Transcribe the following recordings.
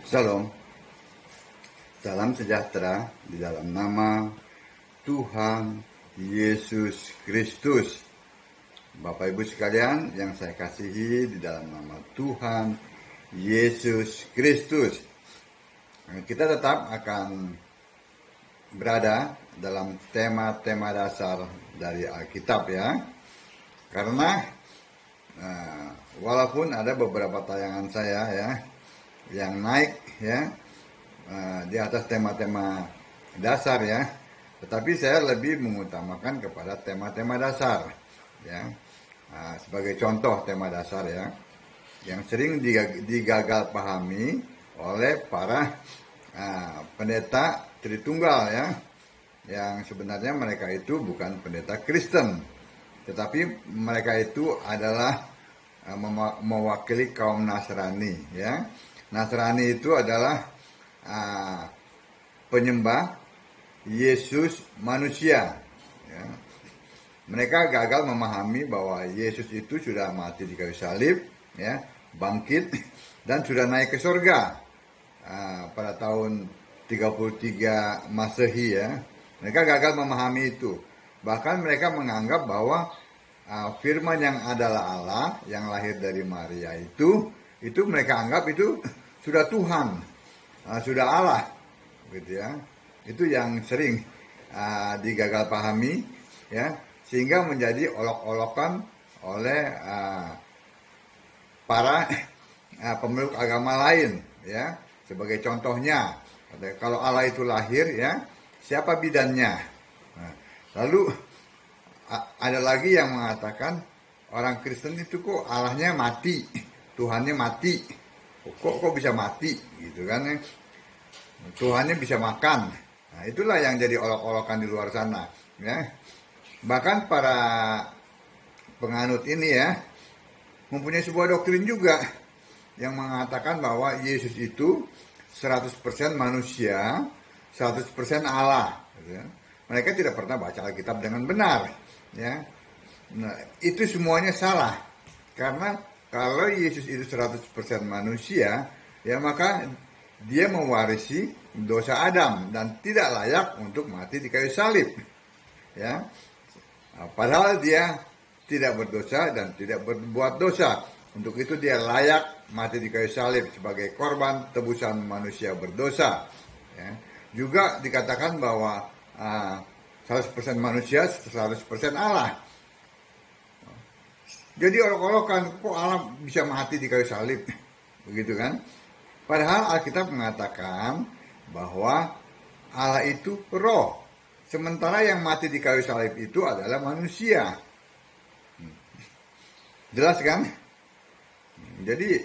Shalom, salam sejahtera di dalam nama Tuhan Yesus Kristus. Bapak Ibu sekalian yang saya kasihi di dalam nama Tuhan Yesus Kristus. Kita tetap akan berada dalam tema-tema dasar dari Alkitab ya. Karena walaupun ada beberapa tayangan saya ya yang naik ya di atas tema-tema dasar ya, tetapi saya lebih mengutamakan kepada tema-tema dasar ya. Sebagai contoh tema dasar ya yang sering digagal pahami oleh para pendeta Tritunggal ya, yang sebenarnya mereka itu bukan pendeta Kristen, tetapi mereka itu adalah mewakili kaum Nasrani ya. Nasrani itu adalah penyembah Yesus manusia ya. Mereka gagal memahami bahwa Yesus itu sudah mati di kayu salib ya, bangkit dan sudah naik ke surga pada tahun 33 Masehi ya. Mereka gagal memahami itu. Bahkan mereka menganggap bahwa firman yang adalah Allah yang lahir dari Maria itu mereka anggap itu sudah Tuhan, sudah Allah, gitu ya. Itu yang sering digagal pahami, ya, sehingga menjadi olok-olokan oleh para pemeluk agama lain, ya. Sebagai contohnya, kalau Allah itu lahir, ya, siapa bidannya? Nah, lalu ada lagi yang mengatakan orang Kristen itu kok Allahnya mati, Tuhannya mati. Kok bisa mati gitu kan ya? Tuhannya bisa makan. Nah, itulah yang jadi olok-olokan di luar sana ya. Bahkan para penganut ini ya mempunyai sebuah doktrin juga yang mengatakan bahwa Yesus itu 100% manusia, 100% Allah gitu ya. Mereka tidak pernah baca Alkitab dengan benar ya. Nah, itu semuanya salah. Karena kalau Yesus itu 100% manusia, ya maka dia mewarisi dosa Adam dan tidak layak untuk mati di kayu salib. Ya. Padahal dia tidak berdosa dan tidak berbuat dosa. Untuk itu dia layak mati di kayu salib sebagai korban tebusan manusia berdosa. Ya. Juga dikatakan bahwa 100% manusia, 100% Allah. Jadi olok-olokan, kok Allah bisa mati di kayu salib? Begitu kan? Padahal Alkitab mengatakan bahwa Allah itu roh. Sementara yang mati di kayu salib itu adalah manusia. Jelas kan? Jadi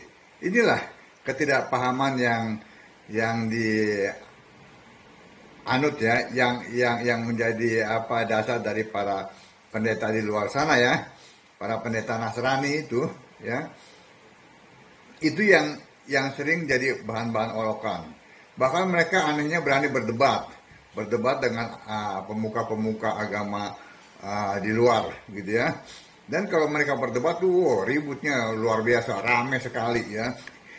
inilah ketidakpahaman yang dianut ya, yang menjadi dasar dari para pendeta di luar sana ya. Para pendeta Nasrani itu ya, itu yang sering jadi bahan-bahan olokan. Bahkan mereka anehnya berani berdebat dengan pemuka-pemuka agama di luar gitu ya. Dan kalau mereka berdebat tuh ributnya luar biasa, ramai sekali ya.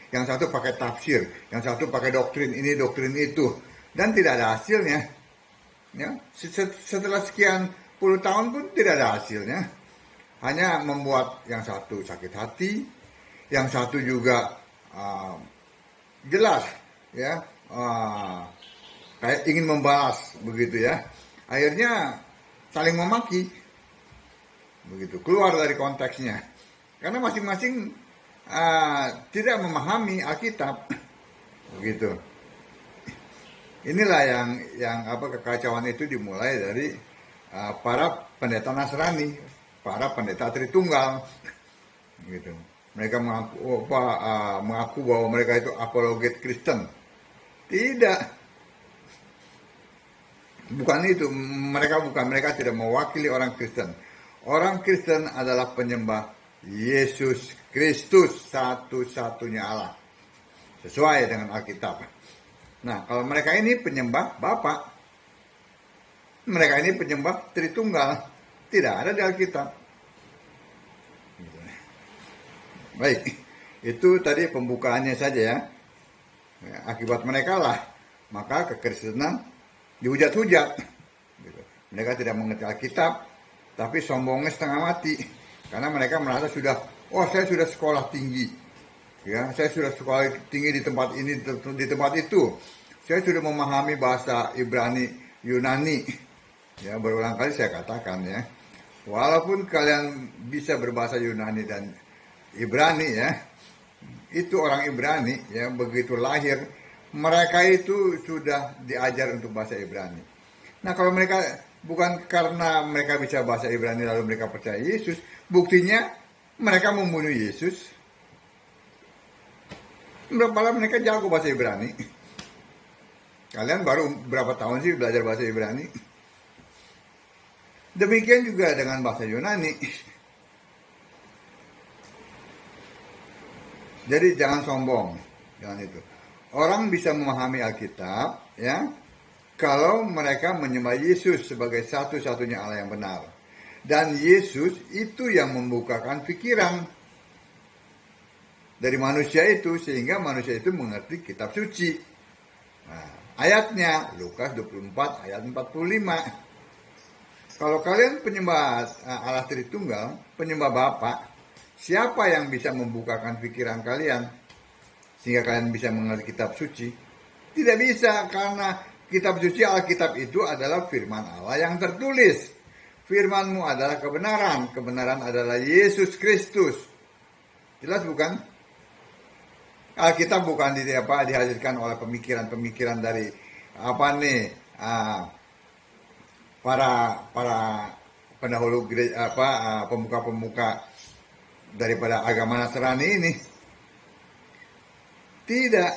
Yang satu pakai tafsir, yang satu pakai doktrin ini doktrin itu, dan tidak ada hasilnya ya. Setelah sekian puluh tahun pun tidak ada hasilnya. Hanya membuat yang satu sakit hati, yang satu juga jelas ya, kayak ingin membalas begitu ya. Akhirnya saling memaki, begitu, keluar dari konteksnya. Karena masing-masing tidak memahami Alkitab, begitu. Inilah yang kekacauan itu dimulai dari para pendeta Nasrani. Para pendeta Tritunggal gitu. Mereka mengaku bahwa mereka itu apologet Kristen. Tidak. Bukan itu. Mereka tidak mewakili orang Kristen. Orang Kristen adalah penyembah Yesus Kristus, satu-satunya Allah. Sesuai dengan Alkitab. Nah, kalau mereka ini penyembah Bapa, mereka ini penyembah Tritunggal. Tidak ada di Alkitab. Baik, itu tadi pembukaannya saja ya. Ya, akibat mereka lah maka kekristenan dihujat-hujat. Gitu. Mereka tidak mengerti Alkitab, tapi sombongnya setengah mati karena mereka merasa sudah, oh saya sudah sekolah tinggi, ya saya sudah sekolah tinggi di tempat ini, di tempat itu, saya sudah memahami bahasa Ibrani, Yunani. Ya berulang kali saya katakan ya, walaupun kalian bisa berbahasa Yunani dan Ibrani ya, itu orang Ibrani ya, begitu lahir mereka itu sudah diajar untuk bahasa Ibrani. Nah kalau mereka bukan karena mereka bisa bahasa Ibrani lalu mereka percaya Yesus, buktinya mereka membunuh Yesus. Malah mereka jago bahasa Ibrani. Kalian baru berapa tahun sih belajar bahasa Ibrani? Demikian juga dengan bahasa Yunani. Jadi jangan sombong, jangan itu. Orang bisa memahami Alkitab, ya, kalau mereka menyembah Yesus sebagai satu-satunya Allah yang benar. Dan Yesus itu yang membukakan pikiran dari manusia itu, sehingga manusia itu mengerti kitab suci. Nah, ayatnya, Lukas 24 ayat 45. Kalau kalian penyembah Allah Tritunggal, penyembah Bapa, siapa yang bisa membukakan pikiran kalian sehingga kalian bisa mengerti kitab suci? Tidak bisa, karena kitab suci Alkitab itu adalah firman Allah yang tertulis. Firmanmu adalah kebenaran, kebenaran adalah Yesus Kristus. Jelas bukan? Alkitab bukan dihasilkan oleh pemikiran-pemikiran dari para pendahulu gereja, pemuka-pemuka daripada agama Nasrani ini. Tidak.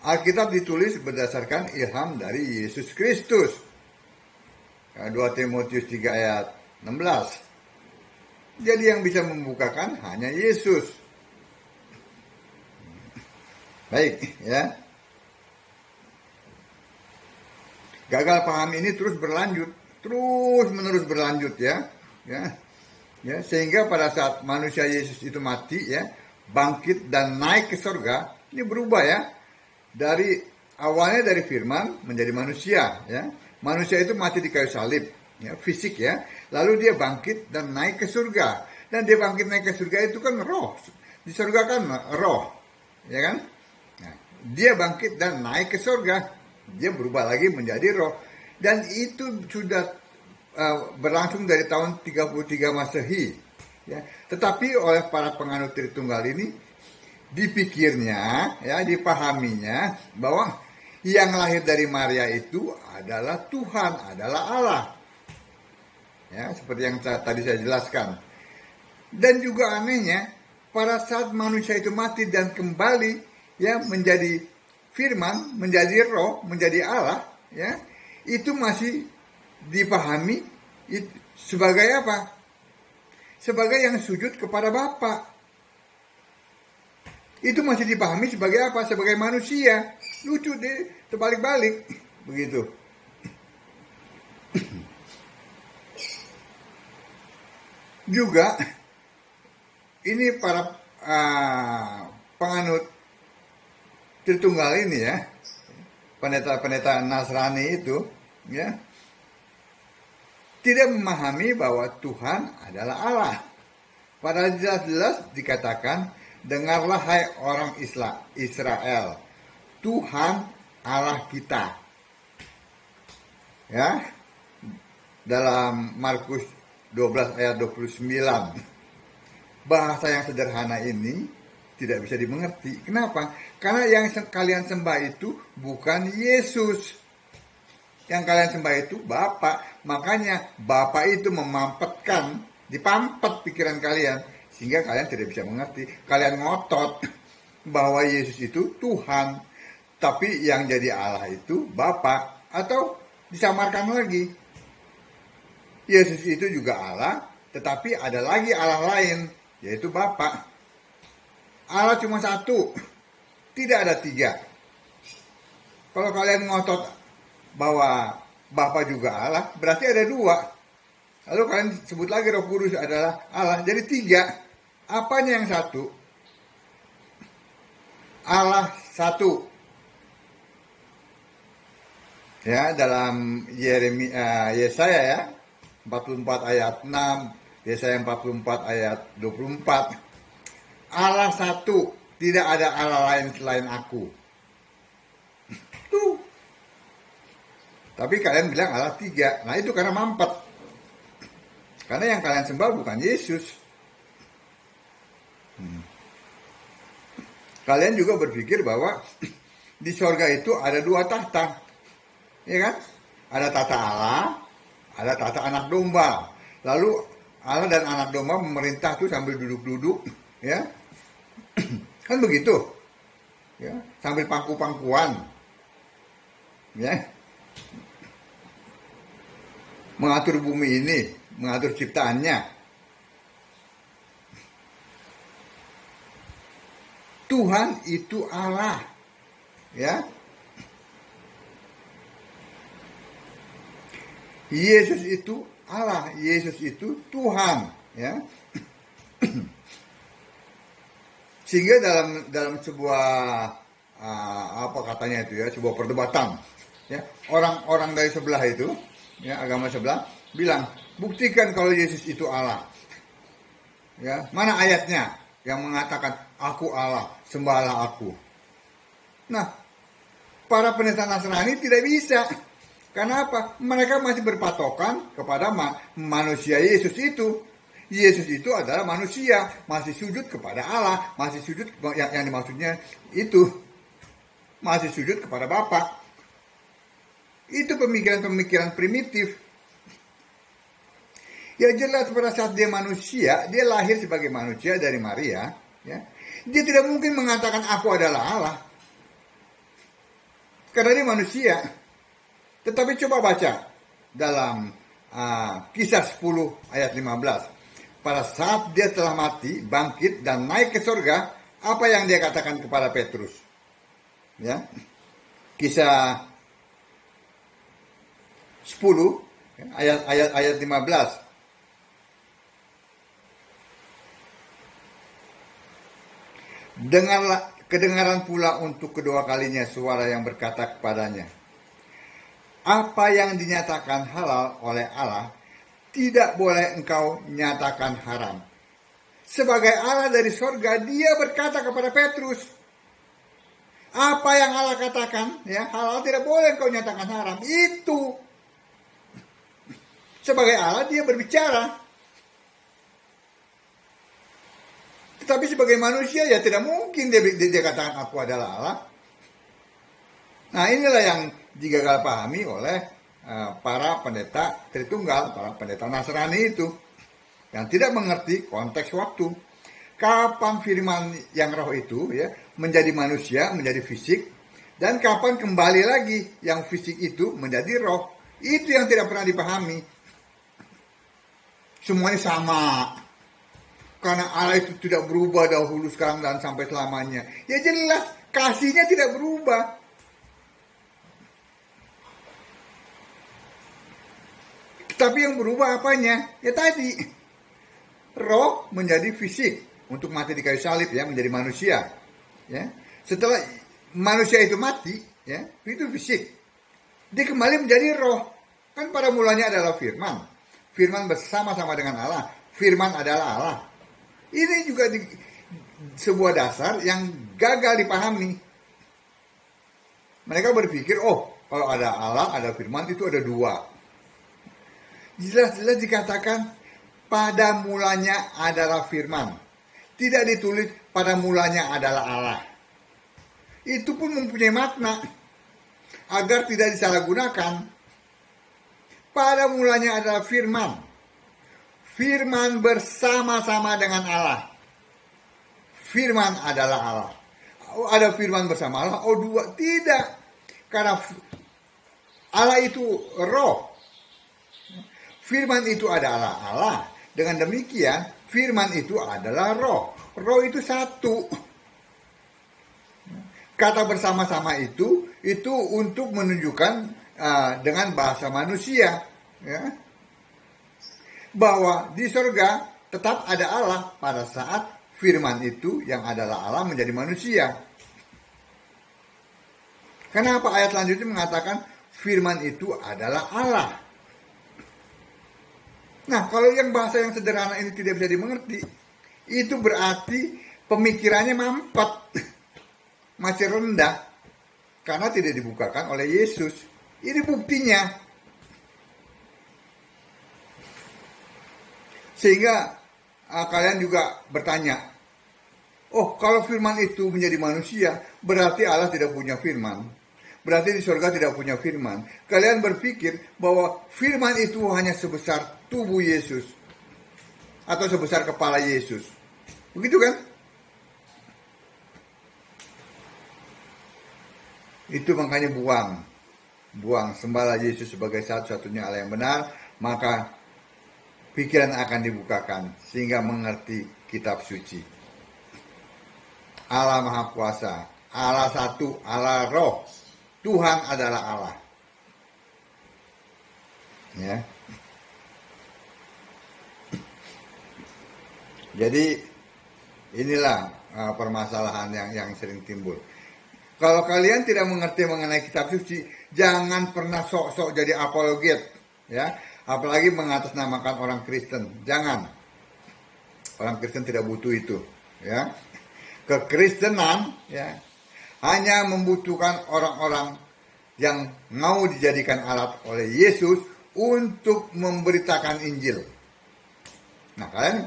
Alkitab ditulis berdasarkan ilham dari Yesus Kristus. 2 Timotius 3 ayat 16. Jadi yang bisa membukakan hanya Yesus. Baik, ya. Gagal paham ini terus berlanjut, terus menerus berlanjut ya. Ya, sehingga pada saat manusia Yesus itu mati ya, bangkit dan naik ke surga, ini berubah ya. Dari awalnya dari firman menjadi manusia ya. Manusia itu mati di kayu salib ya, fisik ya. Lalu dia bangkit dan naik ke surga. Dan dia bangkit naik ke surga itu kan roh. Di surga kan roh. Ya kan? Nah, dia bangkit dan naik ke surga. Dia berubah lagi menjadi roh. Dan itu sudah berlangsung dari tahun 33 Masehi. Ya. Tetapi oleh para penganut Tritunggal ini dipikirnya, ya, dipahaminya bahwa yang lahir dari Maria itu adalah Tuhan, adalah Allah. Ya, seperti yang tadi saya jelaskan. Dan juga anehnya, pada saat manusia itu mati dan kembali ya menjadi firman, menjadi roh, menjadi Allah, ya, itu masih dipahami sebagai apa? Sebagai yang sujud kepada Bapa. Itu masih dipahami sebagai apa? Sebagai manusia. Lucu deh, terbalik-balik. Begitu. Juga, ini para penganut Tritunggal ini ya, pendeta-pendeta Nasrani itu, ya, tidak memahami bahwa Tuhan adalah Allah. Padahal jelas-jelas dikatakan, dengarlah hai orang Israel, Tuhan Allah kita. Ya, dalam Markus 12 ayat 29. Bahasa yang sederhana ini tidak bisa dimengerti. Kenapa? Karena yang kalian sembah itu bukan Yesus. Yang kalian sembah itu Bapa. Makanya Bapa itu dipampet pikiran kalian. Sehingga kalian tidak bisa mengerti. Kalian ngotot bahwa Yesus itu Tuhan. Tapi yang jadi Allah itu Bapa. Atau disamarkan lagi, Yesus itu juga Allah, tetapi ada lagi Allah lain, yaitu Bapa. Allah cuma satu, tidak ada tiga. Kalau kalian ngotot bahwa Bapa juga Allah, berarti ada dua. Lalu kalian sebut lagi Roh Kudus adalah Allah, jadi tiga. Apanya yang satu? Allah satu. Ya, dalam Yesaya ya 44 ayat 6, Yesaya 44 ayat 24. Allah satu, tidak ada Allah lain selain aku. Tuh. Tapi kalian bilang Allah tiga. Nah itu karena mampet. Karena yang kalian sembah bukan Yesus. Kalian juga berpikir bahwa di sorga itu ada dua tahta. Ya kan? Ada tahta Allah, ada tahta anak domba. Lalu Allah dan anak domba memerintah tuh sambil duduk-duduk, ya. Kan begitu. Ya, sambil pangku-pangkuan. Ya. Mengatur bumi ini, mengatur ciptaannya. Tuhan itu Allah. Ya. Yesus itu Allah, Yesus itu Tuhan, ya. Sehingga dalam sebuah apa katanya itu ya, sebuah perdebatan, ya, orang-orang dari sebelah itu, ya, agama sebelah bilang, buktikan kalau Yesus itu Allah. Ya, mana ayatnya yang mengatakan aku Allah, sembahlah aku. Nah, para pendeta Nasrani tidak bisa. Karena apa? Mereka masih berpatokan kepada manusia Yesus itu. Yesus itu adalah manusia, masih sujud kepada Allah, masih sujud yang dimaksudnya itu masih sujud kepada Bapa. Itu pemikiran-pemikiran primitif. Ya jelas pada saat dia manusia, dia lahir sebagai manusia dari Maria, ya. Dia tidak mungkin mengatakan aku adalah Allah. Karena dia manusia. Tetapi coba baca dalam Kisah 10 ayat 15. Pada saat dia telah mati, bangkit dan naik ke surga, apa yang dia katakan kepada Petrus? Ya. Kisah 10 ayat 15. Kedengaran pula untuk kedua kalinya suara yang berkata kepadanya, apa yang dinyatakan halal oleh Allah, tidak boleh engkau nyatakan haram. Sebagai Allah dari sorga, dia berkata kepada Petrus, apa yang Allah katakan, ya, halal tidak boleh engkau nyatakan haram. Itu. Sebagai Allah, dia berbicara. Tetapi sebagai manusia, ya tidak mungkin dia katakan aku adalah Allah. Nah inilah yang digagal pahami oleh para pendeta Tritunggal, para pendeta Nasrani itu, yang tidak mengerti konteks waktu. Kapan firman yang roh itu ya menjadi manusia, menjadi fisik, dan kapan kembali lagi yang fisik itu menjadi roh. Itu yang tidak pernah dipahami. Semuanya sama. Karena Allah itu tidak berubah dahulu, sekarang, dan sampai selamanya. Ya jelas, kasihnya tidak berubah. Tapi yang berubah apanya? Ya tadi, roh menjadi fisik untuk mati di kayu salib, ya, menjadi manusia. Ya, setelah manusia itu mati, ya, itu fisik. Dia kembali menjadi roh. Kan pada mulanya adalah firman. Firman bersama-sama dengan Allah. Firman adalah Allah. Ini juga sebuah dasar yang gagal dipahami. Mereka berpikir, oh, kalau ada Allah, ada firman, itu ada dua. Jelas-jelas dikatakan pada mulanya adalah firman. Tidak ditulis pada mulanya adalah Allah. Itu pun mempunyai makna agar tidak disalahgunakan. Pada mulanya adalah firman. Firman bersama-sama dengan Allah. Firman adalah Allah. Oh, ada firman bersama Allah? Oh, dua. Tidak. Karena Allah itu roh. Firman itu adalah Allah. Dengan demikian, firman itu adalah roh. Roh itu satu. Kata bersama-sama itu untuk menunjukkan dengan bahasa manusia, ya, bahwa di surga tetap ada Allah pada saat firman itu yang adalah Allah menjadi manusia. Kenapa ayat selanjutnya mengatakan firman itu adalah Allah? Nah, kalau yang bahasa yang sederhana ini tidak bisa dimengerti, itu berarti pemikirannya mampet, masih rendah, karena tidak dibukakan oleh Yesus. Ini buktinya. Sehingga kalian juga bertanya, oh kalau firman itu menjadi manusia, berarti Allah tidak punya firman. Berarti di surga tidak punya firman. Kalian berpikir bahwa firman itu hanya sebesar tubuh Yesus. Atau sebesar kepala Yesus. Begitu kan? Itu makanya buang sembahlah Yesus sebagai satu-satunya Allah yang benar, maka pikiran akan dibukakan sehingga mengerti kitab suci. Allah Maha Kuasa, Allah satu, Allah Roh, Tuhan adalah Allah. Ya. Jadi inilah permasalahan yang sering timbul. Kalau kalian tidak mengerti mengenai kitab suci, jangan pernah sok-sok jadi apologet, ya. Apalagi mengatasnamakan orang Kristen. Jangan. Orang Kristen tidak butuh itu, ya. Kekristenan, ya, hanya membutuhkan orang-orang yang mau dijadikan alat oleh Yesus untuk memberitakan Injil. Nah, kalian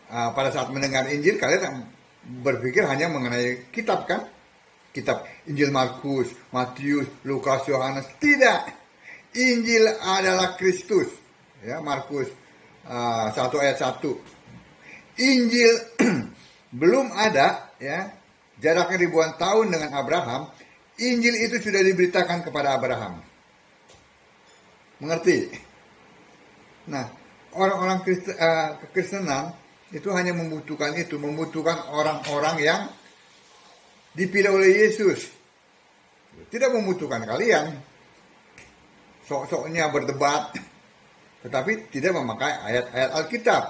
pada saat mendengar Injil, kalian berpikir hanya mengenai kitab, kan? Kitab Injil Markus, Matius, Lukas, Yohanes. Tidak. Injil adalah Kristus. Ya, Markus 1 ayat 1. Injil belum ada, ya. Jaraknya ribuan tahun dengan Abraham. Injil itu sudah diberitakan kepada Abraham. Mengerti? Nah, orang-orang kekristenan itu hanya membutuhkan itu, membutuhkan orang-orang yang dipilih oleh Yesus. Tidak membutuhkan kalian sok-soknya berdebat, tetapi tidak memakai ayat-ayat Alkitab.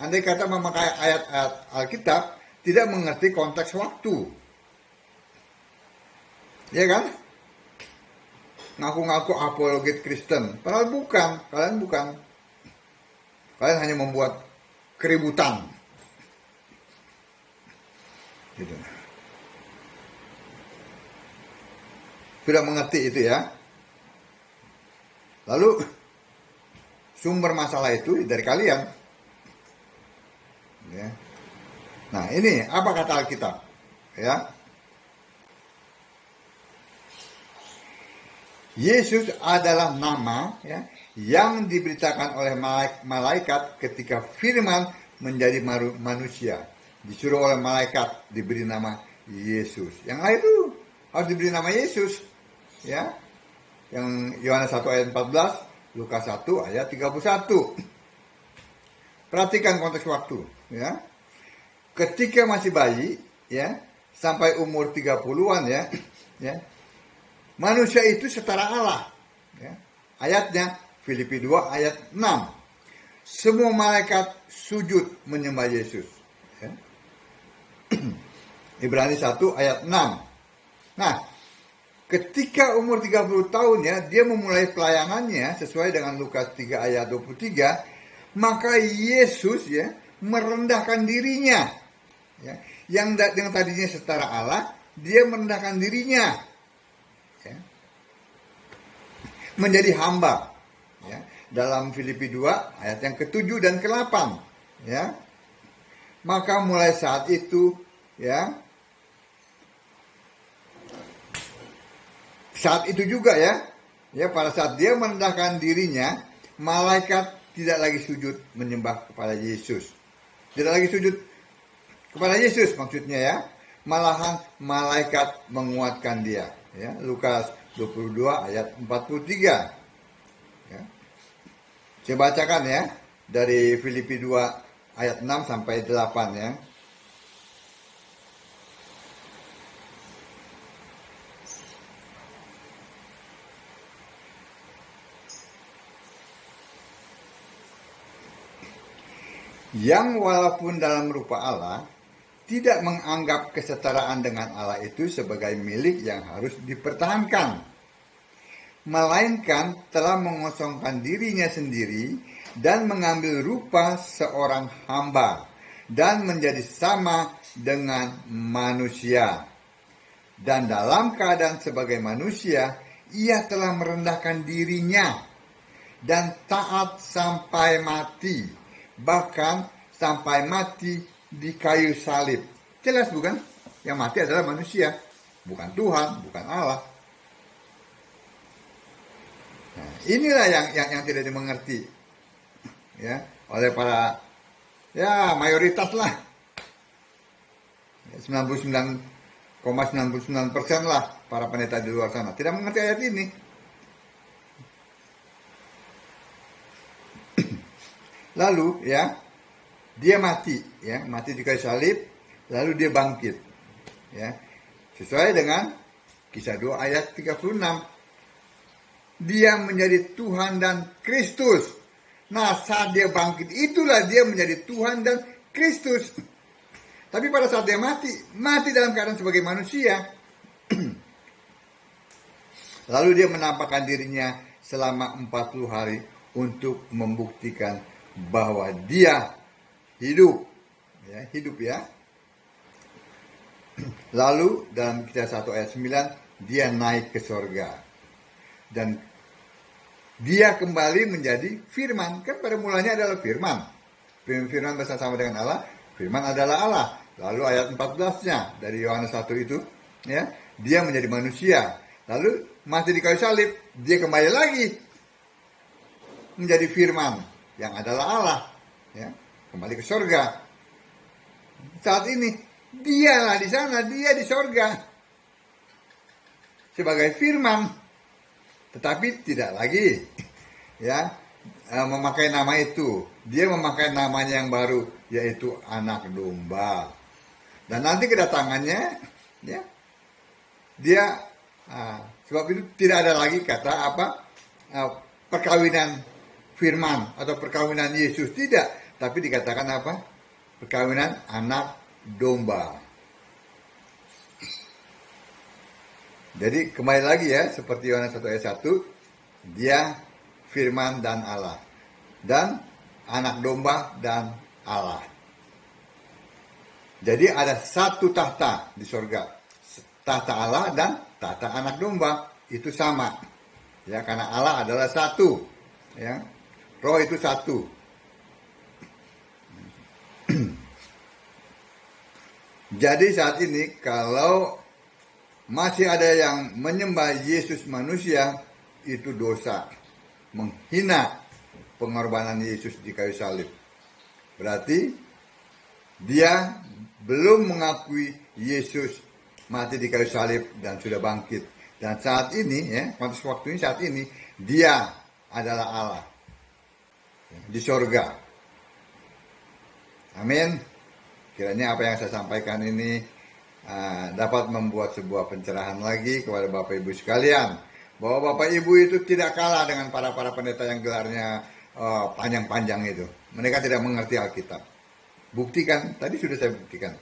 Andai kata memakai ayat-ayat Alkitab, tidak mengerti konteks waktu. Ya kan? Ngaku-ngaku apologet Kristen, padahal bukan, kalian bukan. Kalian hanya membuat keributan. Gitu. Sudah mengerti itu ya. Lalu sumber masalah itu dari kalian. Ya. Nah, ini apa kata Alkitab? Ya. Yesus adalah nama, ya, yang diberitakan oleh malaikat ketika firman menjadi manusia. Disuruh oleh malaikat diberi nama Yesus. Yang lain itu harus diberi nama Yesus. Ya, yang Yohanes 1 ayat 14, Lukas 1 ayat 31. Perhatikan konteks waktu, ya. Ketika masih bayi, ya, sampai umur 30-an, ya, ya. Manusia itu setara Allah, ya. Ayatnya Filipi 2 ayat 6. Semua malaikat sujud menyembah Yesus, ya. Ibrani 1 ayat 6. Nah, ketika umur 30 tahun, ya, dia memulai pelayanannya sesuai dengan Lukas 3 ayat 23, maka Yesus, ya, merendahkan dirinya, ya. Yang tadinya setara Allah, dia merendahkan dirinya, ya, menjadi hamba, ya. Dalam Filipi 2 ayat yang ke-7 dan ke-8, ya. Maka mulai saat itu, ya, saat itu juga, ya, pada saat dia merendahkan dirinya, malaikat tidak lagi sujud menyembah kepada Yesus. Tidak lagi sujud kepada Yesus maksudnya, ya. Malahan malaikat menguatkan dia, ya. Lukas 22 ayat 43. Ya. Saya bacakan, ya, dari Filipi 2 ayat 6 sampai 8, ya. Yang walaupun dalam rupa Allah tidak menganggap kesetaraan dengan Allah itu sebagai milik yang harus dipertahankan, melainkan telah mengosongkan dirinya sendiri dan mengambil rupa seorang hamba dan menjadi sama dengan manusia. Dan dalam keadaan sebagai manusia, ia telah merendahkan dirinya dan taat sampai mati, bahkan sampai mati di kayu salib. Jelas bukan? Yang mati adalah manusia, bukan Tuhan, bukan Allah. Nah, inilah yang tidak dimengerti ya oleh para mayoritas lah. 99,99% lah para pendeta di luar sana tidak mengerti ayat ini. Lalu dia mati di kayu salib, lalu dia bangkit sesuai dengan Kisah 2 ayat 36. Dia menjadi Tuhan dan Kristus. Nah, saat dia bangkit itulah dia menjadi Tuhan dan Kristus. Tapi pada saat dia mati dalam keadaan sebagai manusia. Lalu dia menampakkan dirinya selama 40 hari untuk membuktikan bahwa dia hidup. Lalu dalam Kisah 1 ayat 9, dia naik ke sorga. Dan dia kembali menjadi firman. Kan pada mulanya adalah firman. Firman bersama dengan Allah. Firman adalah Allah. Lalu ayat 14-nya dari Yohanes 1 itu, dia menjadi manusia. Lalu mati di kayu salib, dia kembali lagi menjadi firman yang adalah Allah, kembali ke surga. Saat ini dialah di sana, dia di surga sebagai firman, tetapi tidak lagi memakai nama itu. Dia memakai namanya yang baru, yaitu Anak Domba. Dan nanti kedatangannya, dia sebab itu tidak ada lagi kata perkawinan firman atau perkawinan Yesus, tidak, tapi dikatakan perkawinan Anak Domba. Jadi kembali lagi seperti Yohanes 1 ayat 1, dia firman dan Allah, dan Anak Domba dan Allah. Jadi ada satu tahta di surga, tahta Allah dan tahta Anak Domba, itu sama. Karena Allah adalah satu, Roh itu satu. Jadi saat ini kalau masih ada yang menyembah Yesus manusia, itu dosa, menghina pengorbanan Yesus di kayu salib. Berarti dia belum mengakui Yesus mati di kayu salib dan sudah bangkit. Dan saat ini, konteks waktu ini, saat ini dia adalah Allah di sorga. Amin. Kiranya apa yang saya sampaikan ini dapat membuat sebuah pencerahan lagi kepada Bapak Ibu sekalian, bahwa Bapak Ibu itu tidak kalah dengan para pendeta yang gelarnya panjang-panjang itu. Mereka tidak mengerti Alkitab. Buktikan, tadi sudah saya buktikan.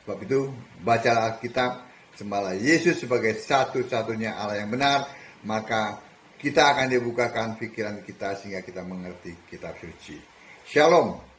Sebab itu baca Alkitab, sembahlah Yesus sebagai satu-satunya Allah yang benar, maka kita akan dibukakan pikiran kita sehingga kita mengerti kitab suci. Shalom.